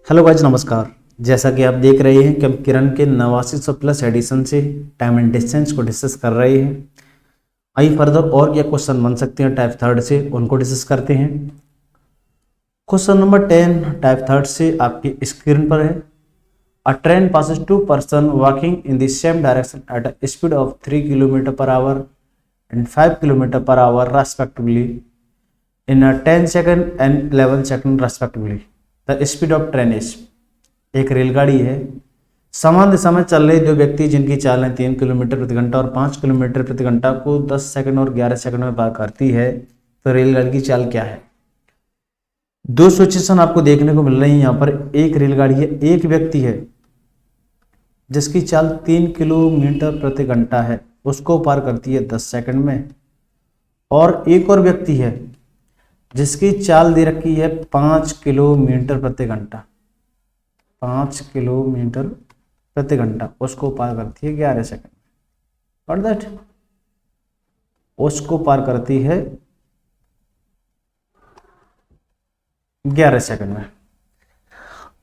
Hello guys, नमस्कार। जैसा कि आप देख रहे हैं कि हम किरण के 8900+ एडिशन से टाइम एंड डिस्टेंस को डिस्कस कर रहे हैं। आइए फर्दर और क्या क्वेश्चन बन सकते हैं टाइप थर्ड से, उनको डिस्कस करते हैं। क्वेश्चन नंबर 10 टाइप थर्ड से आपकी स्क्रीन पर है। A train passes two person walking in the same direction at a speed of 3 km/h and 5 km/h respectively in 10 second and 11 second respectively. The speed of train is. एक रेलगाड़ी है, समान दिशा में चल रहे दो व्यक्ति जिनकी चालें 3 किलोमीटर प्रति घंटा और 5 किलोमीटर प्रति घंटा को 10 सेकंड और 11 सेकंड में पार करती है, तो रेलगाड़ी की चाल क्या है। दो सिचुएशन आपको देखने को मिल रही है यहाँ पर। एक रेलगाड़ी है, एक व्यक्ति है जिसकी चाल 3 किलोमीटर प्रति घंटा है, उसको पार करती है 10 सेकंड में। और एक और व्यक्ति है जिसकी चाल दे रखी है 5 किलोमीटर प्रति घंटा, 5 किलोमीटर प्रति घंटा, उसको पार करती है 11 सेकंड में। दैट उसको पार करती है 11 सेकंड में।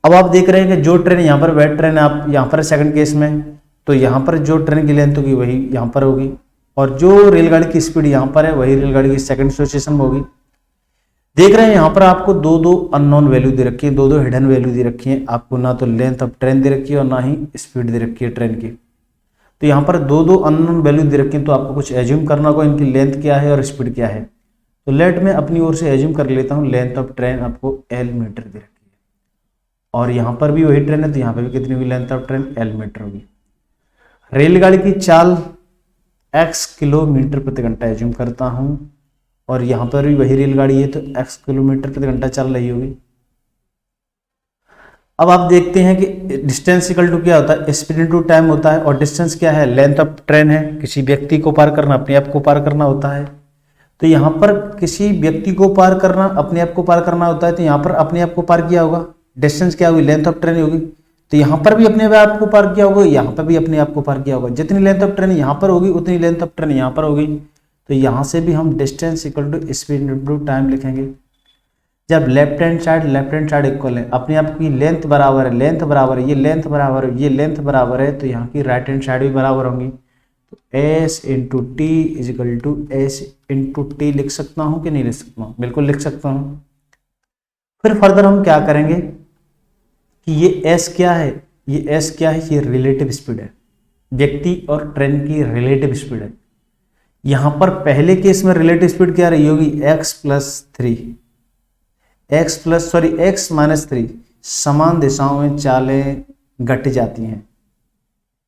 अब आप देख रहे हैं कि जो ट्रेन यहाँ पर वह ट्रेन आप यहाँ पर सेकंड केस में, तो यहाँ पर जो ट्रेन की लेंथ होगी वही यहाँ पर होगी, और जो रेलगाड़ी की स्पीड यहाँ पर है वही रेलगाड़ी की सेकंड सिचुएशन में होगी। देख रहे हैं यहाँ पर आपको दो अननोन वैल्यू दे रखी है, दो हिडन वैल्यू दे रखी है। आपको ना तो लेंथ ऑफ ट्रेन दे रखी है और ना ही स्पीड दे रखी है ट्रेन की। तो यहाँ पर दो अननोन वैल्यू दे रखी है, तो आपको कुछ एज्यूम करना होगा इनकी लेंथ क्या है और स्पीड क्या है। तो लेट में अपनी ओर से एज्यूम कर लेता हूँ, लेंथ ऑफ ट्रेन आपको L मीटर दे रखी है, और यहाँ पर भी वही ट्रेन है, तो यहाँ पर भी कितनी हुई length of train L metre होगी। रेलगाड़ी की चाल x किलोमीटर प्रति घंटा एज्यूम करता हूँ, और यहां पर भी वही रेलगाड़ी है, तो x किलोमीटर प्रति घंटा चल रही होगी। अब आप देखते हैं कि डिस्टेंस इक्वल टू क्या होता है, स्पीड इनटू टाइम होता है, और डिस्टेंस क्या है, लेंथ ऑफ ट्रेन है। किसी व्यक्ति को पार करना अपने आप को पार करना होता है, तो यहां पर किसी व्यक्ति को पार करना अपने आप को पार करना होता है, तो यहां पर अपने आप को पार किया होगा। डिस्टेंस क्या होगी, लेंथ ऑफ ट्रेन होगी, तो यहां पर भी अपने आप को पार किया होगा, यहां पर भी अपने आप को पार किया होगा। जितनी लेंथ ऑफ ट्रेन यहां पर होगी उतनी लेंथ ऑफ ट्रेन यहां पर होगी, तो यहां से भी हम distance equal to speed into time लिखेंगे। जब लेफ्ट हैंड साइड इक्वल है, अपने आप की लेंथ बराबर है, लेंथ बराबर है, ये लेंथ बराबर है, ये लेंथ बराबर है, तो यहाँ की राइट हैंड साइड भी बराबर होंगी। तो s into T is equal to S into T लिख सकता हूँ कि नहीं लिख सकता हूँ, बिल्कुल लिख सकता हूँ। फिर फर्दर हम क्या करेंगे कि ये s क्या है, ये s क्या है, ये रिलेटिव स्पीड है, व्यक्ति और ट्रेन की रिलेटिव स्पीड है। यहां पर पहले केस में रिलेटिव स्पीड क्या रही होगी, x माइनस 3। समान दिशाओं में चालें घट जाती हैं,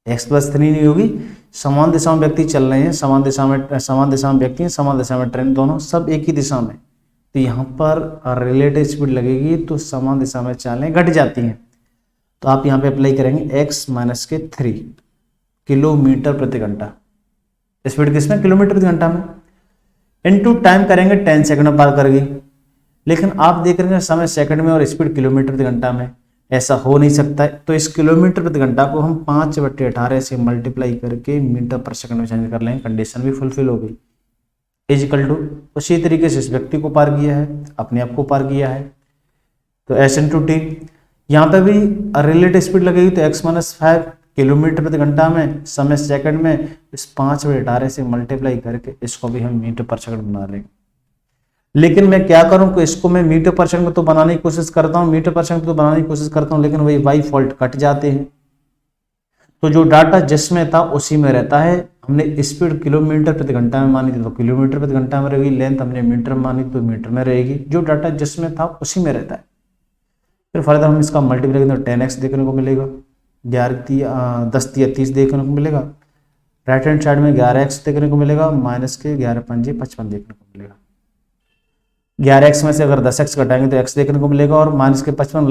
x+3 नहीं होगी। समान दिशा में व्यक्ति चल रहे हैं, समान दिशा में व्यक्ति हैं, समान दिशा में ट्रेन, दोनों सब एक ही दिशा में, तो यहाँ पर रिलेटिव स्पीड लगेगी, तो समान दिशा में चालें घट जाती हैं। तो आप यहाँ पे अप्लाई करेंगे x-3 किलोमीटर प्रति घंटा, स्पीड किसमें, किलोमीटर प्रति घंटा में, इनटू टाइम करेंगे 10 सेकंड में पार करेगी। लेकिन आप देख रहे हैं समय सेकंड में और स्पीड किलोमीटर प्रति घंटा में, ऐसा हो नहीं सकता है। तो इस किलोमीटर प्रति घंटा को हम 5/18 से मल्टीप्लाई करके मीटर पर सेकंड में चेंज कर लेंगे, कंडीशन भी फुलफिल हो गई। इजिकल टू उसी तरीके से इस व्यक्ति को पार किया है, अपने आप को पार किया है, तो s इंटू टी। यहाँ पे भी रिलेटिव स्पीड लगेगी, तो x-5 किलोमीटर प्रति घंटा में, समय सेकंड में, इस 5/18 से मल्टीप्लाई करके इसको भी हम मीटर पर सेकंड बना लेंगे। लेकिन मैं क्या करूं कि इसको मैं मीटर पर सेकंड में तो बनाने की कोशिश करता हूं, लेकिन वही बाई फॉल्ट कट जाते हैं। तो जो डाटा जिसमें था उसी में रहता है। हमने स्पीड किलोमीटर प्रति घंटा में मानी थी तो किलोमीटर प्रति घंटा में रहेगी, लेंथ हमने मीटर में मानी तो मीटर में रहेगी, जो डाटा जिसमें था उसी में रहता है। फिर फर्दर हम इसका मल्टीप्लाई करें तो 10x देखने को मिलेगा, 10×30 देखने को मिलेगा। राइट हैंड साइड में 11x देखने को मिलेगा, माइनस के 11×5 = 55 देखने को मिलेगा। 11x में से अगर 10x घटाएंगे तो x देखने को मिलेगा, और माइनस के 55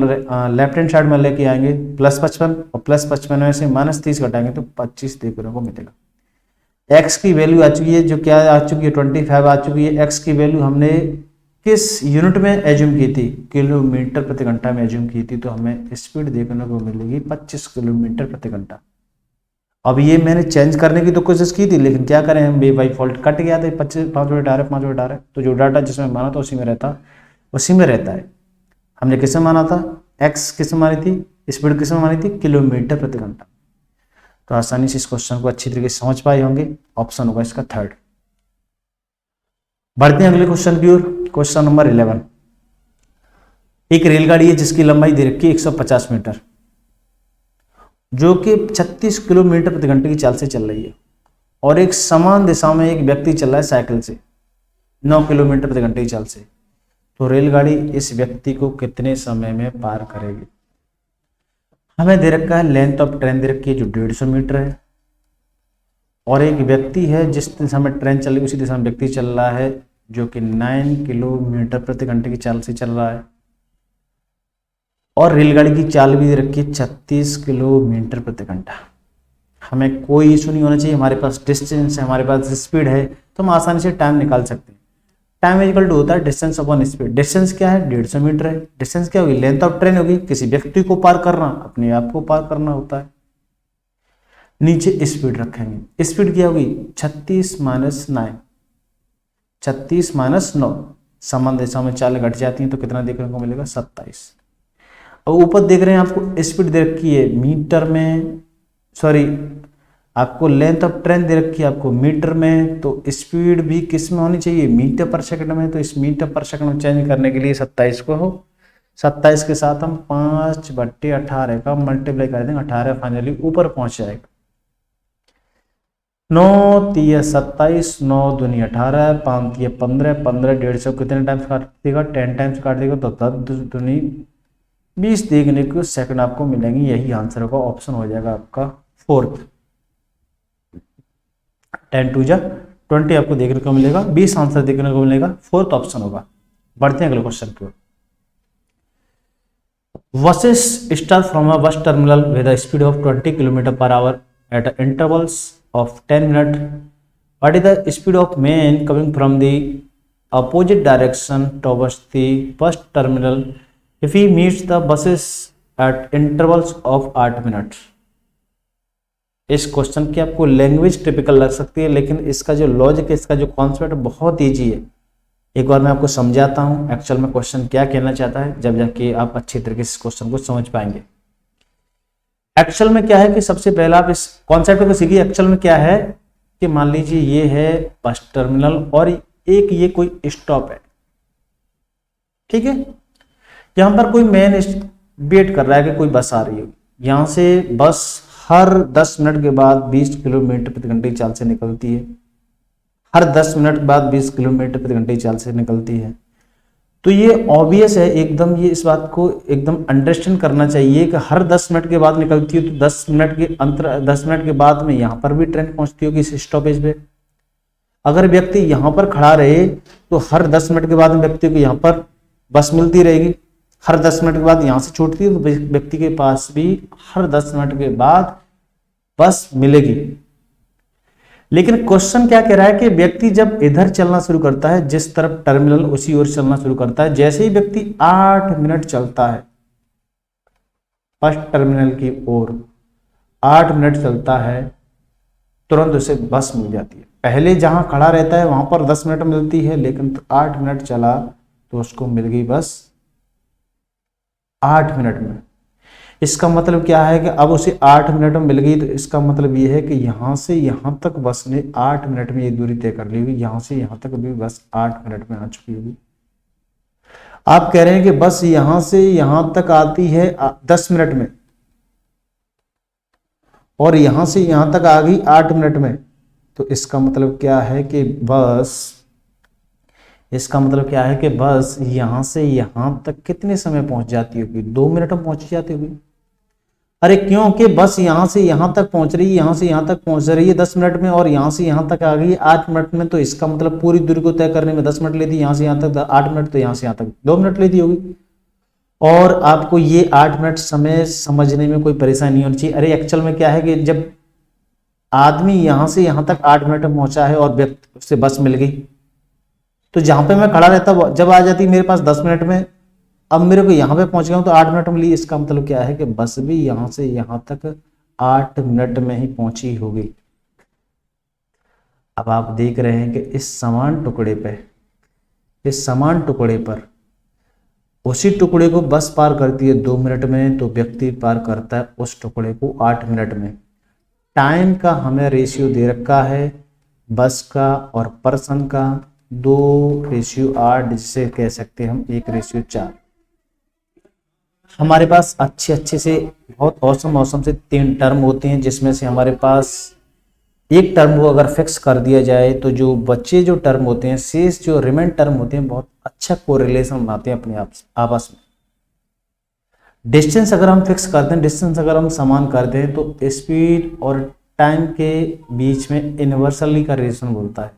लेफ्ट हैंड साइड में लेके आएंगे +55, और +55 में से -30 घटाएंगे तो 25 देखने को मिलेगा। x की वैल्यू आ चुकी है, जो क्या आ चुकी है, 25 आ चुकी है। x की वैल्यू हमने किस यूनिट में एज्यूम की थी, किलोमीटर प्रति घंटा में एज्यूम की थी, तो हमें स्पीड देखने को मिलेगी 25 किलोमीटर प्रति घंटा। अब ये मैंने चेंज करने की तो कोशिश की थी, लेकिन क्या करें, हम बाई फॉल्ट कट गया था, 5/18, तो जो डाटा जिसमें माना था उसी में रहता है। हमने किसे माना था, एक्स किस में मानी थी, स्पीड किस में मानी थी, किलोमीटर प्रति घंटा। तो आसानी से इस क्वेश्चन को अच्छी तरीके से समझ पाए होंगे। ऑप्शन होगा इसका थर्ड। बढ़ते हैं अगले क्वेश्चन की ओर। Question number 11। एक रेलगाड़ी है जिसकी लंबाई दे रखी है 150 मीटर, जो कि 36 किलोमीटर प्रति घंटे की चाल से चल रही है, और एक समान दिशा में एक व्यक्ति चल रहा है साइकिल से 9 किलोमीटर प्रति घंटे की चाल से। तो रेलगाड़ी इस व्यक्ति को कितने समय में पार करेगी। हमें दे रखा है लेंथ ऑफ ट्रेन दे रखी है जो 150 मीटर है, और एक व्यक्ति है जिस दिशा में ट्रेन चल रही है उसी दिशा में व्यक्ति चल रहा है जो कि 9 किलोमीटर प्रति घंटे की चाल से चल रहा है, और रेलगाड़ी की चाल भी दे रखी है 36 किलोमीटर प्रति घंटा। हमें कोई इशू नहीं होना चाहिए, हमारे पास डिस्टेंस है, हमारे पास स्पीड है, तो हम आसानी से टाइम निकाल सकते हैं। टाइम इक्वल टू होता है डिस्टेंस अपॉन स्पीड। डिस्टेंस क्या है, 150 मीटर है। डिस्टेंस क्या होगी, लेंथ ऑफ ट्रेन होगी, किसी व्यक्ति को पार करना, अपने आप को पार करना होता है। नीचे स्पीड रखेंगे, स्पीड क्या होगी 36 माइनस 9, 36 माइनस 9, समान दिशा में चाल घट जाती है तो कितना देखने को मिलेगा 27। अब ऊपर देख रहे हैं आपको स्पीड दे रखी है मीटर में, सॉरी आपको लेंथ ऑफ ट्रेन दे रखी है आपको मीटर में, तो स्पीड भी किस में होनी चाहिए, मीटर पर सेकंड में। तो इस मीटर पर सेकंड में चेंज करने के लिए 27 को हो, 27 के साथ हम 5/18 का मल्टीप्लाई कर देंगे, 18 फाइनली ऊपर पहुंच जाएगा। 9 तिया 27, 9 दूनी 18, 5 तिया 15, 15 150 कितने टाइम्स काट देगा, 10 टाइम्स काट देगा, तो 10 दूनी 20 देखने को सेकंड आपको मिलेंगे। यही आंसर होगा, ऑप्शन हो जाएगा आपका फोर्थ। 10 2 जा 20 आपको देखने को मिलेगा, 20 आंसर देखने को मिलेगा, फोर्थ ऑप्शन होगा। बढ़ते हैं अगले क्वेश्चन की ओर। buses start from a bus terminal with a speed of 20 km/h at intervals of 10 minutes. What is the speed of man coming from the opposite direction towards the bus terminal if he meets the buses at intervals of 8 minutes? इस question की आपको language typical लग सकती है, लेकिन इसका जो logic है, इसका जो कॉन्सेप्ट बहुत ईजी है। एक बार मैं आपको समझाता हूं एक्चुअल में क्वेश्चन क्या कहना चाहता है, जब जाके आप अच्छी तरीके से इस क्वेश्चन को समझ पाएंगे। एक्चुअल में क्या है कि सबसे पहले आप इस कॉन्सेप्ट को सीखिए। एक्चुअल में क्या है कि मान लीजिए ये है बस टर्मिनल और एक ये कोई स्टॉप है, ठीक है। यहां पर कोई मैन वेट कर रहा है कि कोई बस आ रही है। यहां से बस हर 10 मिनट के बाद 20 किलोमीटर प्रति घंटे की चाल से निकलती है, हर 10 मिनट बाद 20 किलोमीटर प्रति घंटे की चाल से निकलती है। तो ये ऑब्वियस है एकदम, ये इस बात को एकदम अंडरस्टैंड करना चाहिए कि हर 10 मिनट के बाद निकलती है, तो 10 मिनट के अंतर 10 मिनट के बाद में यहाँ पर भी ट्रेन पहुंचती होगी इस स्टॉपेज पे। अगर व्यक्ति यहाँ पर खड़ा रहे तो हर 10 मिनट के बाद में व्यक्ति को यहाँ पर बस मिलती रहेगी, हर 10 मिनट के बाद यहाँ से छूटती है तो व्यक्ति के पास भी हर 10 मिनट के बाद बस मिलेगी। लेकिन क्वेश्चन क्या कह रहा है कि व्यक्ति जब इधर चलना शुरू करता है, जिस तरफ टर्मिनल उसी ओर चलना शुरू करता है, जैसे ही व्यक्ति 8 मिनट चलता है फर्स्ट टर्मिनल की ओर, 8 मिनट चलता है, तुरंत उसे बस मिल जाती है। पहले जहां खड़ा रहता है वहां पर 10 मिनट मिलती है, लेकिन 8 मिनट चला तो उसको मिल गई बस 8 मिनट में। इसका मतलब क्या है कि अब उसे 8 मिनट में मिल गई, तो इसका मतलब ये है कि यहां से यहां तक बस ने 8 मिनट में ये दूरी तय कर ली होगी। यहां से यहां तक भी बस 8 मिनट में आ चुकी होगी। आप कह रहे हैं कि बस यहां से यहां तक आती है 10 मिनट में और यहां से यहां तक आ गई 8 मिनट में, तो इसका मतलब क्या है कि बस यहां से यहां तक कितने समय पहुंच जाती होगी, 2 मिनट में पहुंच जाती होगी। अरे क्योंकि बस यहां से यहां तक पहुंच रही है, यहां से यहां तक पहुंच रही है 10 मिनट में, और यहां से यहां तक आ गई 8 मिनट में, तो इसका मतलब पूरी दूरी को तय करने में 10 मिनट लेती है। यहां से यहां तक 8 मिनट, तो यहां से यहां तक 2 मिनट लेती होगी। और आपको ये 8 मिनट समय समझने में कोई परेशानी नहीं होनी चाहिए। अरे एक्चुअल में क्या है कि जब आदमी यहां से यहां तक 8 मिनट में पहुंचा है और व्यक्ति से बस मिल गई, तो जहां पे मैं खड़ा रहता जब आ जाती मेरे पास 10 मिनट में, अब मेरे को यहां पे पहुंच गया हूं तो 8 मिनट में ली। इसका मतलब क्या है कि बस भी यहां से यहां तक 8 मिनट में ही पहुंची होगी। अब आप देख रहे हैं कि इस समान टुकड़े पर उसी टुकड़े को बस पार करती है 2 मिनट में, तो व्यक्ति पार करता है उस टुकड़े को 8 मिनट में। टाइम का हमें रेशियो दे रखा है बस का और पर्सन का 2:8, जिसे कह सकते हैं हम 1:4। हमारे पास अच्छे से बहुत औसम से 3 टर्म होते हैं, जिसमें से हमारे पास एक टर्म को अगर फिक्स कर दिया जाए तो जो बच्चे जो टर्म होते हैं, शेष जो रिमेन टर्म होते हैं, बहुत अच्छा कोरिलेशन बनाते हैं अपने आपस में। डिस्टेंस अगर हम फिक्स करते हैं, डिस्टेंस अगर हम समान करते हैं, तो स्पीड और टाइम के बीच में इन्वर्सली का रिलेशन बोलता है।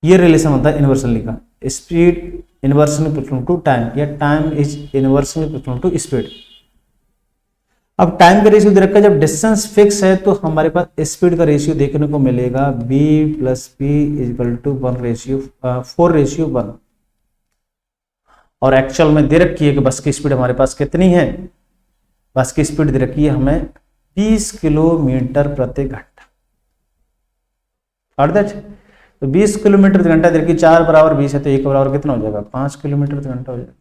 ये रिलेशन होता है इन्वर्सली का, speed inversely proportional to time, या time is inversely proportional to speed. अब टाइम का रेशियो दे रखा है, जब डिस्टेंस फिक्स है तो हमारे पास स्पीड का रेशियो देखने को मिलेगा b + p = 4:1। और एक्चुअल में दे रखी है कि बस की स्पीड हमारे पास कितनी है, बस की स्पीड दे रखी है हमें 20 किलोमीटर प्रति घंटा। और दैट तो 20 किलोमीटर प्रति घंटा दे रखी, 4 = 20 है तो 1 = कितना हो जाएगा, 5 किलोमीटर प्रति घंटा हो जाएगा।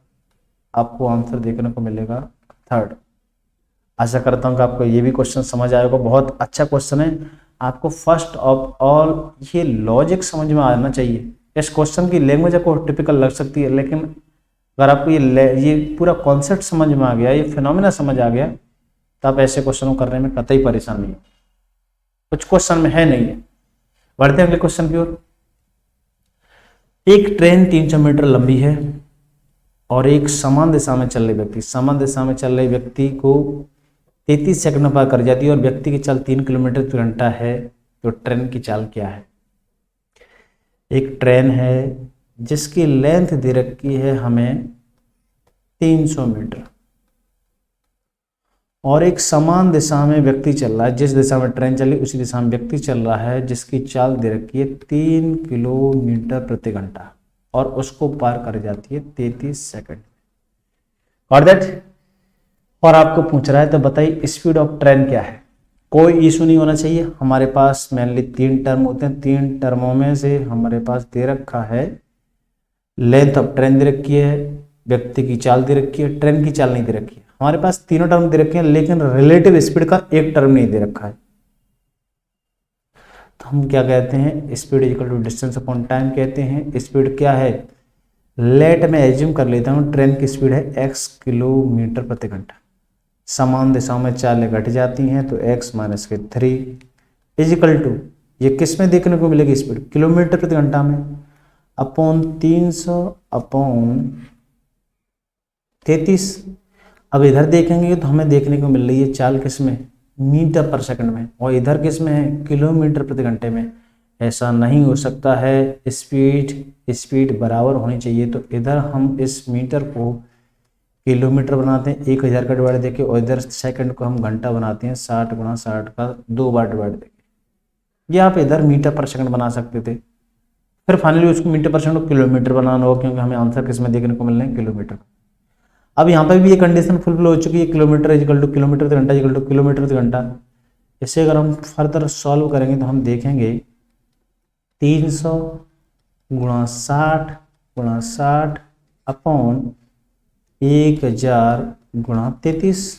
आपको आंसर देखने को मिलेगा 3rd। आशा करता हूँ कि आपको ये भी क्वेश्चन समझ आएगा। बहुत अच्छा क्वेश्चन है। आपको फर्स्ट ऑफ ऑल ये लॉजिक समझ में आना चाहिए। इस क्वेश्चन की लैंग्वेज आपको टिपिकल लग सकती है, लेकिन अगर आपको ये पूरा कॉन्सेप्ट समझ में आ गया, ये फिनोमिना समझ आ गया, तो आप ऐसे क्वेश्चन को करने में कतई परेशान नहीं है। कुछ क्वेश्चन में है नहीं है। बढ़ते हैं अगले क्वेश्चन की ओर। एक ट्रेन 300 मीटर लंबी है और एक समान दिशा में चल रहे व्यक्ति को 33 सेकंड में पार कर जाती है और व्यक्ति की चाल 3 किलोमीटर प्रति घंटा है, तो ट्रेन की चाल क्या है। एक ट्रेन है जिसकी लेंथ दे रखी है हमें 300 मीटर और एक समान दिशा में व्यक्ति चल रहा है, जिस दिशा में ट्रेन चली उसी दिशा में व्यक्ति चल रहा है, जिसकी चाल दे रखी है 3 किलोमीटर प्रति घंटा और उसको पार कर जाती है 33 सेकंड। और दैट और आपको पूछ रहा है तो बताइए स्पीड ऑफ ट्रेन क्या है। कोई इशू नहीं होना चाहिए। हमारे पास मेनली 3 टर्म होते हैं। 3 टर्मों में से हमारे पास दे रखा है लेंथ ऑफ ट्रेन दे रखी है, व्यक्ति की चाल दे रखी है, ट्रेन की चाल नहीं दे रखी है। हमारे पास तीनों टर्म दे रखे हैं, लेकिन रिलेटिव स्पीड का एक टर्म नहीं दे रखा है। तो हम क्या कहते हैं, speed equal to distance upon time कहते हैं। स्पीड क्या है, लेट में एज्यूम कर लेता हूँ ट्रेन की स्पीड है x किलोमीटर प्रति घंटा। समान दिशाओं में चालें घट जाती हैं तो x - 3 इजिकल टू, ये किस में देखने को मिलेगी स्पीड, किलोमीटर प्रति घंटा में, अपॉन 300 अपॉन 33। अब इधर देखेंगे तो हमें देखने को मिल रही है चाल किस में, मीटर पर सेकंड में, और इधर किस में है, किलोमीटर प्रति घंटे में। ऐसा नहीं हो सकता है, स्पीड बराबर होनी चाहिए। तो इधर हम इस मीटर को किलोमीटर बनाते हैं 1000 का डिवाइड देके, और इधर सेकंड को हम घंटा बनाते हैं 60 × 60 का 2 बार डिवाइड देके। ये आप इधर मीटर पर सेकंड बना सकते थे, फिर फाइनली उसको मीटर पर सेकंड को किलोमीटर बनाना होगा, क्योंकि हमें आंसर किस में देखने को मिल रहे हैं, किलोमीटर। अब यहाँ पर भी ये कंडीशन फुलफिल हो चुकी है, किलोमीटर इक्वल टू किलोमीटर प्रति घंटा इक्वल टू किलोमीटर प्रति घंटा। इसे अगर हम फर्दर सॉल्व करेंगे तो हम देखेंगे 300 × 60 × 60 अपॉन 1000 × 33।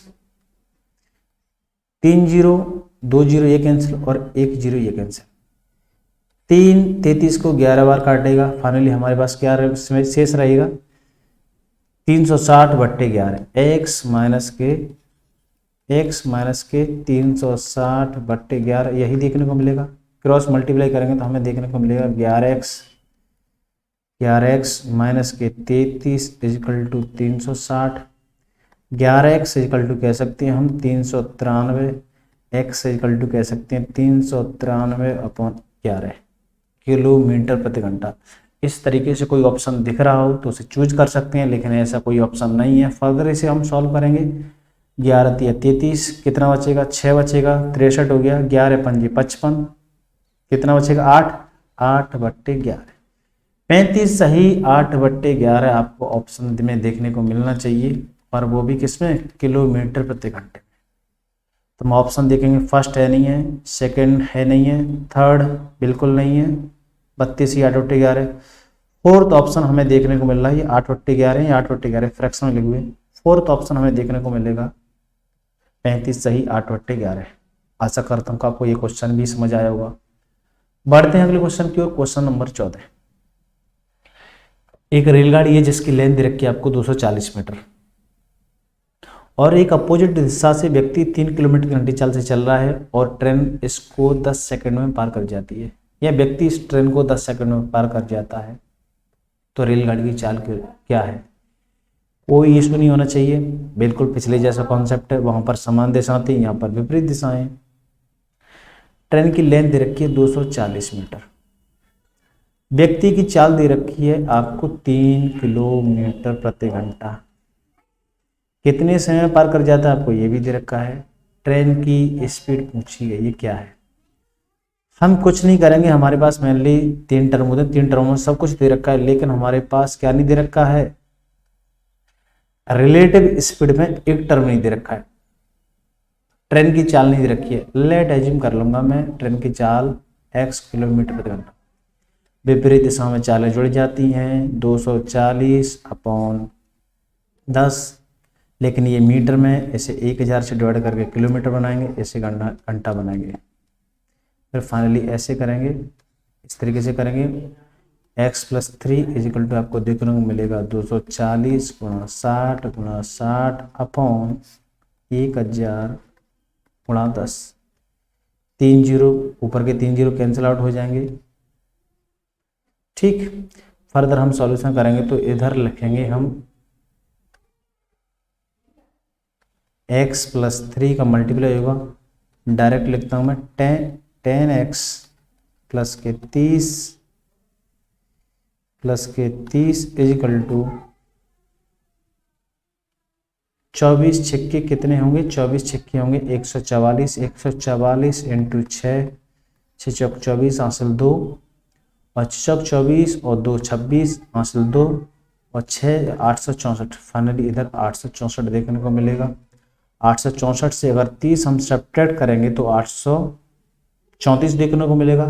3 0 2 0 ये कैंसिल और 1 0 ये कैंसिल। 3 33 को 11 बार काटेगा, फाइनली हमारे पास क्या शेष रहेगा, 360/11 x माइनस के 360/11 यही देखने को मिलेगा। क्रॉस मल्टीप्लाई करेंगे तो हमें देखने को मिलेगा 11x माइनस के 33 is equal to 360। 11x is equal to कह सकते हैं हम 393, x इजिकल टू कह सकते हैं 393/11 किलोमीटर प्रति घंटा। इस तरीके से कोई ऑप्शन दिख रहा हो तो उसे चूज कर सकते हैं, लेकिन ऐसा कोई ऑप्शन नहीं है। फर्दर इसे हम सॉल्व करेंगे। 11 × 33 कितना बचेगा, 6 बचेगा, 63 हो गया, 11 × 5 = 55, कितना बचेगा 8/11। 35 सही, 8/11 आपको ऑप्शन में देखने को मिलना चाहिए, और वो भी किसमें, किलोमीटर प्रति घंटे में। तो हम ऑप्शन देखेंगे, फर्स्ट है नहीं है, सेकंड है नहीं है, थर्ड बिल्कुल नहीं है, 32 × 8/11, फोर्थ ऑप्शन हमें देखने को मिल रहा है, ये 8/11 या 8/11 फ्रैक्शन में लिखे हुए। फोर्थ ऑप्शन हमें देखने को मिलेगा 35 सही 8/11। आशा करता हूँ कि आपको ये क्वेश्चन भी समझ आया होगा। बढ़ते हैं अगले क्वेश्चन की ओर। Question number 14। एक रेलगाड़ी है जिसकी लेंथ दे रखी है आपको 240 मीटर और एक अपोजिट दिशा से व्यक्ति 3 किलोमीटर घंटे चाल से चल रहा है और ट्रेन इसको 10 सेकंड में पार कर जाती है। यह व्यक्ति इस ट्रेन को 10 सेकंड में पार कर जाता है, तो रेलगाड़ी की चाल क्या है? कोई इशू नहीं होना चाहिए, बिल्कुल पिछले जैसा कॉन्सेप्ट है। वहां पर समान दिशाएं थी, यहाँ पर विपरीत दिशाएं। ट्रेन की लेंथ दे रखी है 240 मीटर। व्यक्ति की चाल दे रखी है आपको 3 किलोमीटर प्रति घंटा। कितने समय में पार कर जाता है आपको ये भी दे रखा है। ट्रेन की स्पीड पूछी गई है क्या है। हम कुछ नहीं करेंगे, हमारे पास मेनली 3 टर्म होते हैं, 3 टर्म में सब कुछ दे रखा है, लेकिन हमारे पास क्या नहीं दे रखा है, रिलेटिव स्पीड में एक टर्म नहीं दे रखा है। ट्रेन की चाल नहीं दे रखी है। लेट एज्यूम कर लूंगा मैं ट्रेन की चाल x किलोमीटर प्रति घंटा। विपरीत दिशा में चालें जुड़ जाती हैं 240/10, लेकिन ये मीटर में इसे 1000 से डिवाइड करके किलोमीटर बनाएंगे, इसे घंटा बनाएंगे। फिर फाइनली ऐसे करेंगे, इस तरीके से करेंगे। x + 3 = आपको देखने को मिलेगा 240 × 60 × 60/1000 × 10। 3 0 ऊपर के 3 0 कैंसिल आउट हो जाएंगे। ठीक, फर्दर हम सॉल्यूशन करेंगे तो इधर लिखेंगे हम x + 3 का मल्टीप्लाई होगा, डायरेक्ट लिखता हूं मैं 10x + 30 = 24 छक्के कितने होंगे, 24 छक्के होंगे 144। 144 × 6, 6 चौक 24 हासिल 2 और 6 24 और 2 26 हासिल 2 और 6 864। फाइनली इधर 864 देखने को मिलेगा। 864 से अगर 30 हम सब्ट्रैक्ट करेंगे तो 834 देखने को मिलेगा।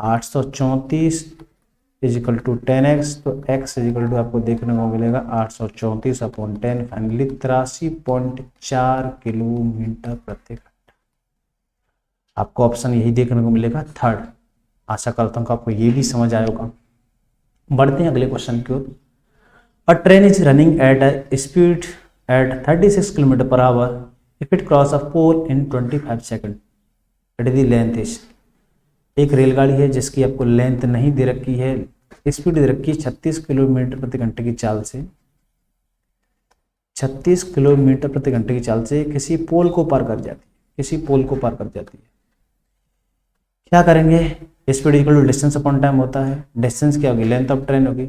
834 = 10x, तो x = आपको देखने को मिलेगा 834/10, फाइनली 83.4 किलोमीटर प्रति घंटा। आपको ऑप्शन यही देखने को मिलेगा थर्ड। आशा करता हूँ कि आपको ये भी समझ आया होगा। बढ़ते हैं अगले क्वेश्चन की ओर। A train is running at a speed at 36 km/h if it cross a pole in 25 seconds at the length is। एक रेलगाड़ी है जिसकी आपको लेंथ नहीं दे रखी है, स्पीड दे रखी है 36 किलोमीटर प्रति घंटे की चाल से, 36 किलोमीटर प्रति घंटे की चाल से किसी पोल को पार कर जाती है, किसी पोल को पार कर जाती है। क्या करेंगे? स्पीड = डिस्टेंस अपॉन टाइम होता है। डिस्टेंस क्या होगी? लेंथ ऑफ ट्रेन होगी।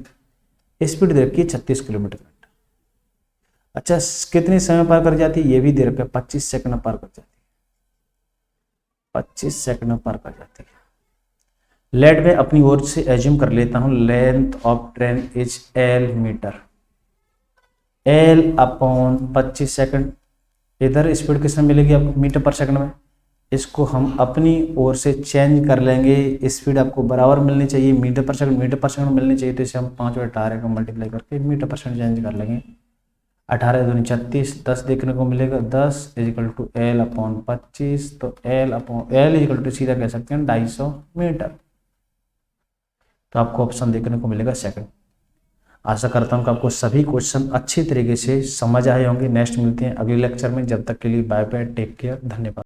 स्पीड दे रखी है 36 किलोमीटर। अच्छा, कितने समय पार कर जाती है ये भी दे रखा है, 25 सेकंड में पार कर जाती है, 25 सेकंड में पार कर जाती है। लेट में अपनी ओर से एज्यूम कर लेता हूं length of train is L metre, L/25 second. इधर स्पीड किसमें मिलेगी आपको? मीटर पर सेकंड में। इसको हम अपनी ओर से चेंज कर लेंगे, स्पीड आपको बराबर मिलनी चाहिए, मीटर पर सेकंड मिलनी चाहिए, तो इसे हम 5/18 का मल्टीप्लाई करके मीटर पर सेकंड चेंज कर लेंगे। 18 दूनी 36, 10 देखने को मिलेगा। 10 = L/25, तो L सीधा कह सकते हैं 250 मीटर। तो आपको ऑप्शन देखने को मिलेगा सेकंड। आशा करता हूं कि आपको सभी क्वेश्चन अच्छी तरीके से समझ आए होंगे। नेक्स्ट मिलते हैं अगले लेक्चर में, जब तक के लिए बाय बाय, टेक केयर, धन्यवाद।